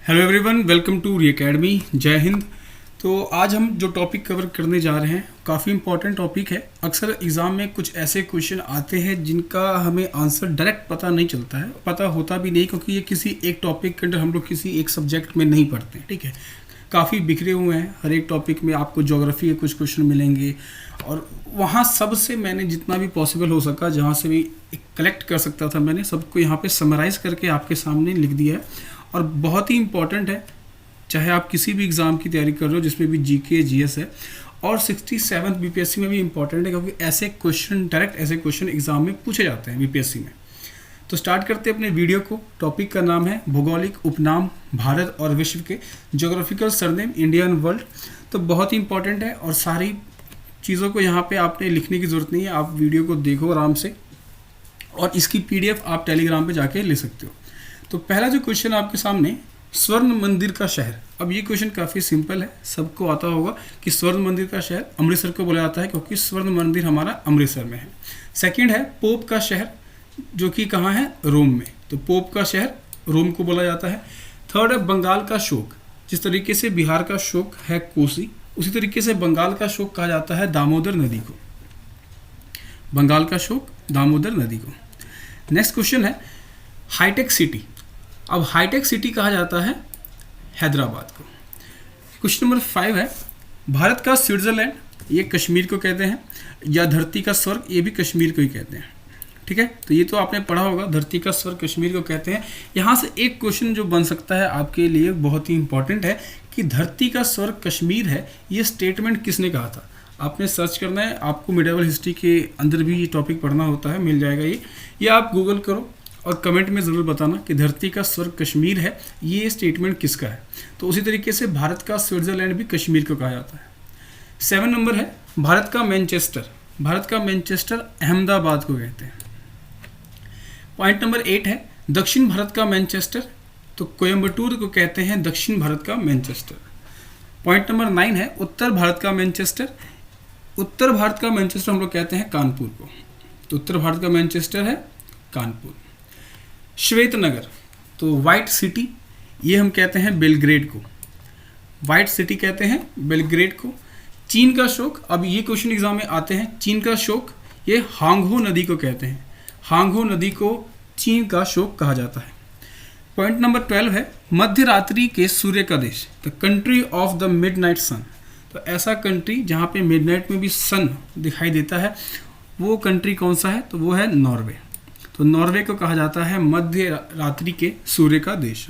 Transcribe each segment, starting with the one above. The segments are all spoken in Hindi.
Hello everyone, welcome to re academy. जय हिंद। तो आज हम जो टॉपिक कवर करने जा रहे हैं काफ़ी इंपॉर्टेंट टॉपिक है। अक्सर एग्ज़ाम में कुछ ऐसे क्वेश्चन आते हैं जिनका हमें आंसर डायरेक्ट पता नहीं चलता है, पता होता भी नहीं, क्योंकि ये किसी एक टॉपिक के अंदर हम लोग किसी एक सब्जेक्ट में नहीं पढ़ते हैं। ठीक है, काफ़ी बिखरे हुए हैं। हर एक टॉपिक में आपको ज्योग्राफी के कुछ क्वेश्चन मिलेंगे और वहाँ सबसे मैंने जितना भी पॉसिबल हो सका, जहाँ से भी कलेक्ट कर सकता था, मैंने सबको यहाँ पे समराइज़ करके आपके सामने लिख दिया है। और बहुत ही इंपॉर्टेंट है, चाहे आप किसी भी एग्ज़ाम की तैयारी कर रहे हो जिसमें भी जीके जीएस है, और 67th बीपीएससी में भी इंपॉर्टेंट है, क्योंकि ऐसे क्वेश्चन डायरेक्ट ऐसे क्वेश्चन एग्ज़ाम में पूछे जाते हैं बीपीएससी में। तो स्टार्ट करते हैं अपने वीडियो को। टॉपिक का नाम है भौगोलिक उपनाम भारत और विश्व के, geographical surname India and world. तो बहुत ही इंपॉर्टेंट है और सारी चीज़ों को यहाँ पे आपने लिखने की ज़रूरत नहीं है। आप वीडियो को देखो आराम से और इसकी पीडीएफ आप टेलीग्राम पे जाके ले सकते हो। तो पहला जो क्वेश्चन आपके सामने, स्वर्ण मंदिर का शहर। अब ये क्वेश्चन काफ़ी सिंपल है, सबको आता होगा कि स्वर्ण मंदिर का शहर अमृतसर को बोला जाता है, क्योंकि स्वर्ण मंदिर हमारा अमृतसर में है। सेकंड है पोप का शहर, जो कि कहाँ है, रोम में। तो पोप का शहर रोम को बोला जाता है। थर्ड है बंगाल का शोक। जिस तरीके से बिहार का शोक है कोसी, उसी तरीके से बंगाल का शोक कहा जाता है दामोदर नदी को। बंगाल का शोक दामोदर नदी को। नेक्स्ट क्वेश्चन है हाईटेक सिटी। अब हाईटेक सिटी कहा जाता है हैदराबाद को। क्वेश्चन नंबर 5 है भारत का स्विट्जरलैंड, ये कश्मीर को कहते हैं, या धरती का स्वर्ग, ये भी कश्मीर को ही कहते हैं। ठीक है, तो ये तो आपने पढ़ा होगा, धरती का स्वर्ग कश्मीर को कहते हैं। यहाँ से एक क्वेश्चन जो बन सकता है आपके लिए बहुत ही इंपॉर्टेंट है कि धरती का स्वर्ग कश्मीर है, ये स्टेटमेंट किसने कहा था। आपने सर्च करना है, आपको मिडिवल हिस्ट्री के अंदर भी ये टॉपिक पढ़ना होता है, मिल जाएगा ये आप गूगल करो और कमेंट में ज़रूर बताना कि धरती का स्वर्ग कश्मीर है, ये स्टेटमेंट किसका है। तो उसी तरीके से भारत का स्विट्जरलैंड भी कश्मीर को कहा जाता है। 7 नंबर है भारत का मैनचेस्टर। भारत का मैनचेस्टर अहमदाबाद को कहते हैं। पॉइंट नंबर 8 है दक्षिण भारत का मैनचेस्टर, तो कोयम्बटूर को कहते हैं दक्षिण भारत का मैनचेस्टर। पॉइंट नंबर 9 है उत्तर भारत का मैनचेस्टर। उत्तर भारत का मैनचेस्टर हम लोग कहते हैं कानपुर को। तो उत्तर भारत का मैनचेस्टर है कानपुर। श्वेत नगर, तो वाइट सिटी, ये हम कहते हैं बेलग्रेड को। वाइट सिटी कहते हैं बेलग्रेड को। चीन का शोक, अब ये क्वेश्चन एग्जाम में आते हैं। चीन का शोक, ये हांगहो नदी को कहते हैं। हांगहो नदी को चीन का शोक कहा जाता है। पॉइंट नंबर 12 है मध्य रात्रि के सूर्य का देश, the country of the midnight sun. तो ऐसा कंट्री जहाँ पे मिडनाइट में भी सन दिखाई देता है, वो कंट्री कौन सा है, तो वो है नॉर्वे। तो नॉर्वे को कहा जाता है मध्य रात्रि के सूर्य का देश।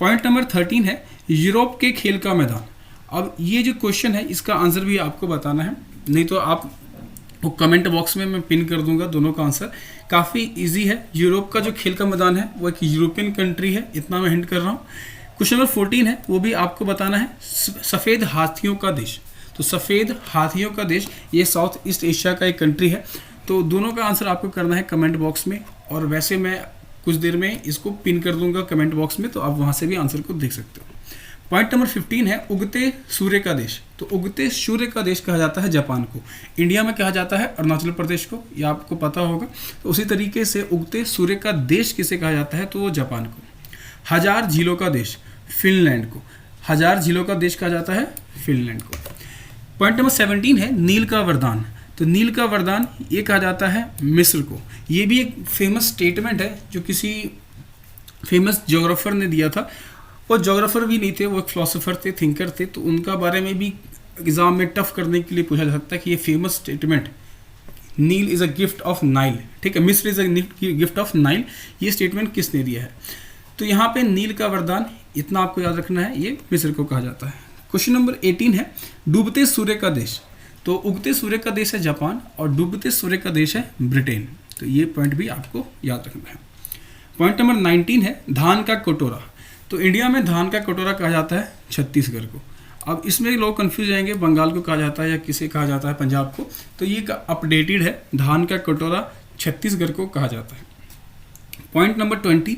पॉइंट नंबर 13 है यूरोप के खेल का मैदान। अब ये जो क्वेश्चन है इसका आंसर भी आपको बताना है, नहीं तो आप वो कमेंट बॉक्स में मैं पिन कर दूंगा दोनों का आंसर। काफ़ी इजी है। यूरोप का जो खेल का मैदान है वो एक यूरोपियन कंट्री है, इतना मैं हिंट कर रहा हूँ। क्वेश्चन नंबर 14 है, वो भी आपको बताना है सफ़ेद हाथियों का देश। तो सफ़ेद हाथियों का देश, ये साउथ ईस्ट एशिया का एक कंट्री है। तो दोनों का आंसर आपको करना है कमेंट बॉक्स में, और वैसे मैं कुछ देर में इसको पिन कर दूंगा कमेंट बॉक्स में, तो आप वहाँ से भी आंसर को देख सकते हो। पॉइंट नंबर 15 है उगते सूर्य का देश। तो उगते सूर्य का देश कहा जाता है जापान को। इंडिया में कहा जाता है अरुणाचल प्रदेश को, ये आपको पता होगा। तो उसी तरीके से उगते सूर्य का देश किसे कहा जाता है, तो वो जापान को। हजार झीलों का देश, फिनलैंड को। हजार झीलों का देश कहा जाता है फिनलैंड को। पॉइंट नंबर 17 है नील का वरदान। तो नील का वरदान ये कहा जाता है मिस्र को। ये भी एक फेमस स्टेटमेंट है जो किसी फेमस ज्योग्राफर ने दिया था। वो ज्योग्राफर भी नहीं थे, वो एक फिलोसोफर थे, थिंकर थे। तो उनका बारे में भी एग्जाम में टफ करने के लिए पूछा जा सकता है कि ये फेमस स्टेटमेंट, नील is a gift of Nile. ठीक है, मिस्र is a gift of Nile, ये स्टेटमेंट किसने दिया है। तो यहाँ पे नील का वरदान, इतना आपको याद रखना है, ये मिस्र को कहा जाता है। क्वेश्चन नंबर 18 है डूबते सूर्य का देश। तो उगते सूर्य का देश है जापान और डूबते सूर्य का देश है ब्रिटेन। तो ये पॉइंट भी आपको याद रखना है। पॉइंट नंबर 19 है धान का कटोरा। तो इंडिया में धान का कटोरा कहा जाता है छत्तीसगढ़ को। अब इसमें लोग कंफ्यूज जाएंगे, बंगाल को कहा जाता है या किसे कहा जाता है, पंजाब को। तो ये अपडेटेड है, धान का कटोरा छत्तीसगढ़ को कहा जाता है। पॉइंट नंबर 20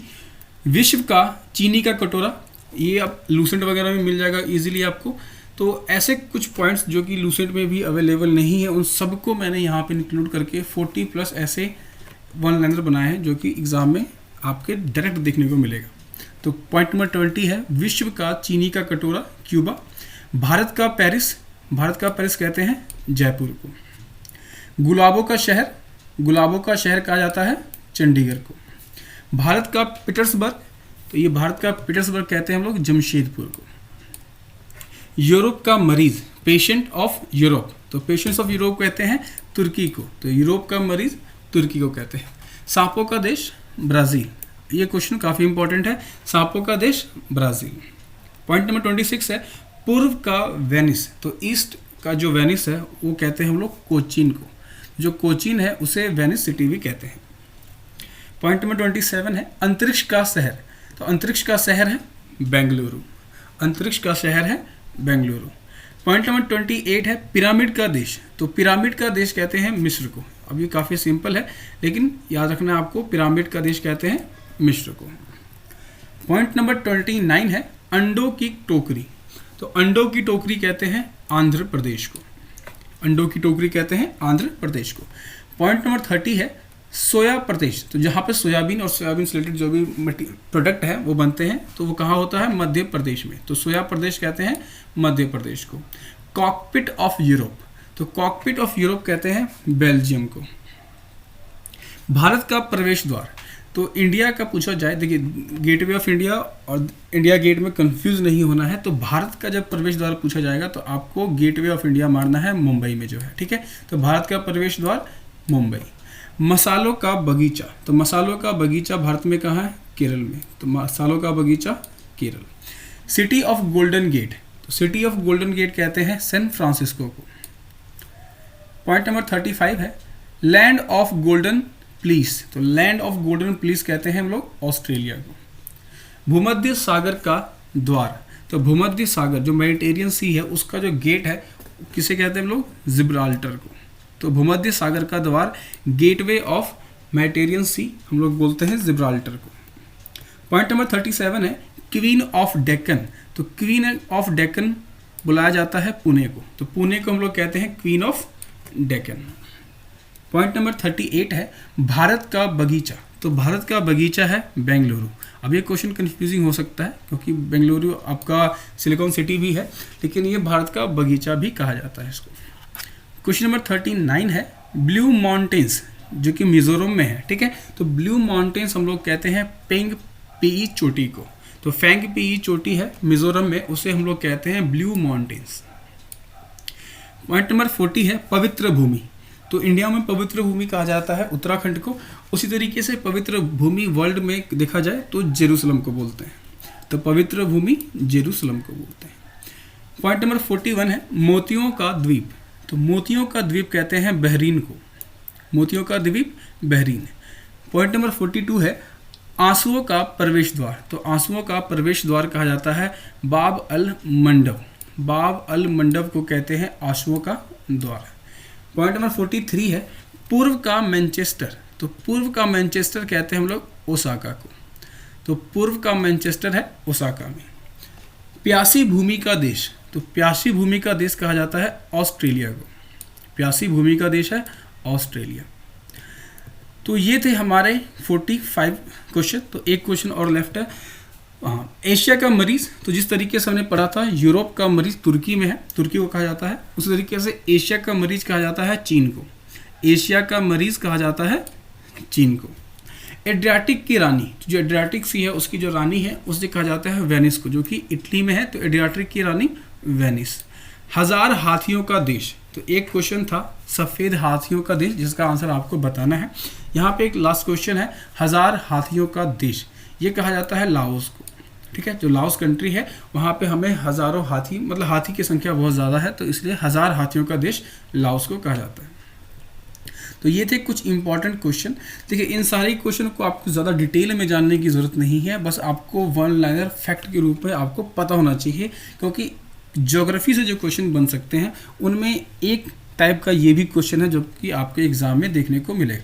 विश्व का चीनी का कटोरा। ये अब लूसेंट वगैरह में मिल जाएगा ईजिली आपको। तो ऐसे कुछ पॉइंट्स जो कि लूसेंट में भी अवेलेबल नहीं है, उन सबको मैंने यहाँ पे इंक्लूड करके 40+ ऐसे वन लाइनर बनाए हैं जो कि एग्ज़ाम में आपके डायरेक्ट देखने को मिलेगा। तो पॉइंट नंबर 20 है विश्व का चीनी का कटोरा क्यूबा। भारत का पेरिस कहते हैं जयपुर को। गुलाबों का शहर कहा जाता है चंडीगढ़ को। भारत का पीटर्सबर्ग, तो ये भारत का पीटर्सबर्ग कहते हैं हम लोग जमशेदपुर को। यूरोप का मरीज, पेशेंट ऑफ यूरोप, तो पेशेंट्स ऑफ यूरोप कहते हैं तुर्की को, तो यूरोप का मरीज तुर्की को कहते हैं। सांपों का देश ब्राज़ील, ये क्वेश्चन काफ़ी इंपॉर्टेंट है, सांपों का देश ब्राज़ील। पॉइंट नंबर 26 है पूर्व का वेनिस, तो ईस्ट का जो वेनिस है वो कहते हैं हम लोग कोचीन को, जो कोचीन है उसे वेनिस सिटी भी कहते हैं। पॉइंट नंबर 27 है अंतरिक्ष का शहर, तो अंतरिक्ष का शहर है बेंगलुरु, अंतरिक्ष का शहर है बेंगलुरु। पॉइंट नंबर 28 है पिरामिड का देश, तो पिरामिड का देश कहते हैं मिस्र को। अब ये काफ़ी सिंपल है लेकिन याद रखना आपको, पिरामिड का देश कहते हैं मिस्र को। पॉइंट नंबर 29 है अंडों की टोकरी, तो अंडों की टोकरी कहते हैं आंध्र प्रदेश को, अंडों की टोकरी कहते हैं आंध्र प्रदेश को। पॉइंट नंबर 30 है सोया प्रदेश, तो जहाँ पे सोयाबीन और सोयाबीन से रिलेटेड जो भी प्रोडक्ट है वो बनते हैं तो वो कहाँ होता है, मध्य प्रदेश में, तो सोया प्रदेश कहते हैं मध्य प्रदेश को। कॉकपिट ऑफ यूरोप, तो कॉकपिट ऑफ यूरोप कहते हैं बेल्जियम को। भारत का प्रवेश द्वार, तो इंडिया का पूछा जाए, देखिए गेटवे ऑफ इंडिया और इंडिया गेट में कंफ्यूज नहीं होना है, तो भारत का जब प्रवेश द्वार पूछा जाएगा तो आपको गेटवे ऑफ इंडिया मारना है मुंबई में जो है, ठीक है, तो भारत का प्रवेश द्वार मुंबई। मसालों का बगीचा, तो मसालों का बगीचा भारत में कहाँ है, केरल में, तो मसालों का बगीचा Kerala. City of golden gate, तो सिटी ऑफ गोल्डन गेट कहते हैं सैन फ्रांसिस्को को। पॉइंट नंबर 35 है लैंड ऑफ गोल्डन प्लीस, तो लैंड ऑफ गोल्डन प्लीस कहते हैं हम लोग ऑस्ट्रेलिया को। भूमध्य सागर का द्वार, तो भूमध्य सागर जो मेडिटेरियन सी है उसका जो गेट है किसे कहते हैं हम लोग, जिब्राल्टर को, तो भूमध्य सागर का द्वार गेटवे ऑफ मेडिटेरियन सी हम लोग बोलते हैं जिब्राल्टर को। पॉइंट नंबर 37 है क्वीन ऑफ डेक्कन, तो क्वीन ऑफ डेक्कन बुलाया जाता है पुणे को, तो पुणे को हम लोग कहते हैं queen of Deccan. Point number 38 है भारत का बगीचा, तो भारत का बगीचा है बेंगलुरु। अब ये क्वेश्चन कंफ्यूजिंग हो सकता है क्योंकि बेंगलुरु आपका सिलिकॉन सिटी भी है लेकिन ये भारत का बगीचा भी कहा जाता है इसको। क्वेश्चन नंबर 39 है ब्लू माउंटेन्स, जो कि मिजोरम में है, ठीक है, तो ब्लू माउंटेन्स हम लोग कहते हैं पेंग पीई चोटी को, तो फेंग पीई चोटी है मिजोरम में, उसे हम लोग कहते हैं ब्लू माउंटेन्स। पॉइंट नंबर 40 है पवित्र भूमि, तो इंडिया में पवित्र भूमि कहा जाता है उत्तराखंड को, उसी तरीके से पवित्र भूमि वर्ल्ड में देखा जाए तो जेरूसलम को बोलते हैं, तो पवित्र भूमि जेरूसलम को बोलते हैं। पॉइंट नंबर 41 है मोतियों का द्वीप, तो मोतियों का द्वीप कहते हैं बहरीन को, मोतियों का द्वीप बहरीन। पॉइंट नंबर 42 है आंसुओं का प्रवेश द्वार, तो आंसुओं का प्रवेश द्वार कहा जाता है बाब अल मंडब, बाब अल मंडब को कहते हैं आंसुओं का द्वार। पॉइंट नंबर 43 है पूर्व का मैनचेस्टर, तो पूर्व का मैनचेस्टर कहते हैं हम लोग ओसाका को, तो पूर्व का मैनचेस्टर है ओसाका में। प्यासी भूमि का देश, तो प्यासी भूमि का देश कहा जाता है ऑस्ट्रेलिया को, प्यासी भूमि का देश है ऑस्ट्रेलिया। तो ये थे हमारे 45 क्वेश्चन, तो एक क्वेश्चन और लेफ्ट है। हाँ, एशिया का मरीज, तो जिस तरीके से हमने पढ़ा था यूरोप का मरीज तुर्की में है, तुर्की को कहा जाता है, उसी तरीके से एशिया का मरीज कहा जाता है चीन को, एशिया का मरीज कहा जाता है चीन को। एड्रियाटिक की रानी, जो एड्रियाटिक सी है उसकी जो रानी है उसे कहा जाता है वेनिस को, जो कि इटली में है, तो एड्रियाटिक की रानी वेनिस। हजार हाथियों का देश, तो एक क्वेश्चन था सफ़ेद हाथियों का देश जिसका आंसर आपको बताना है। यहाँ पे एक लास्ट क्वेश्चन है हजार हाथियों का देश, ये कहा जाता है लाओस को, ठीक है, जो लाओस कंट्री है वहाँ पे हमें हज़ारों हाथी, मतलब हाथी की संख्या बहुत ज़्यादा है तो इसलिए हजार हाथियों का देश लाओस को कहा जाता है। तो ये थे कुछ इंपॉर्टेंट क्वेश्चन। देखिए इन सारे क्वेश्चन को आपको ज़्यादा डिटेल में जानने की ज़रूरत नहीं है, बस आपको वन लाइनर फैक्ट के रूप में आपको पता होना चाहिए, क्योंकि ज्योग्राफी से जो क्वेश्चन बन सकते हैं उनमें एक टाइप का ये भी क्वेश्चन है जो कि आपके एग्ज़ाम में देखने को मिले।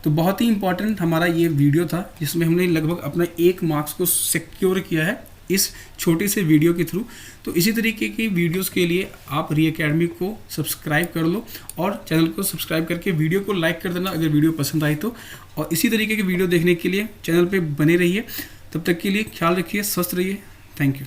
तो बहुत ही इंपॉर्टेंट हमारा ये वीडियो था जिसमें हमने लगभग अपना 1 मार्क्स को सिक्योर किया है इस छोटे से वीडियो के थ्रू। तो इसी तरीके की वीडियोस के लिए आप री एकेडमी को सब्सक्राइब कर लो और चैनल को सब्सक्राइब करके वीडियो को लाइक कर देना अगर वीडियो पसंद आई तो, और इसी तरीके की वीडियो देखने के लिए चैनल पे बने रहिए। तब तक के लिए ख्याल रखिए, स्वस्थ रहिए। Thank you.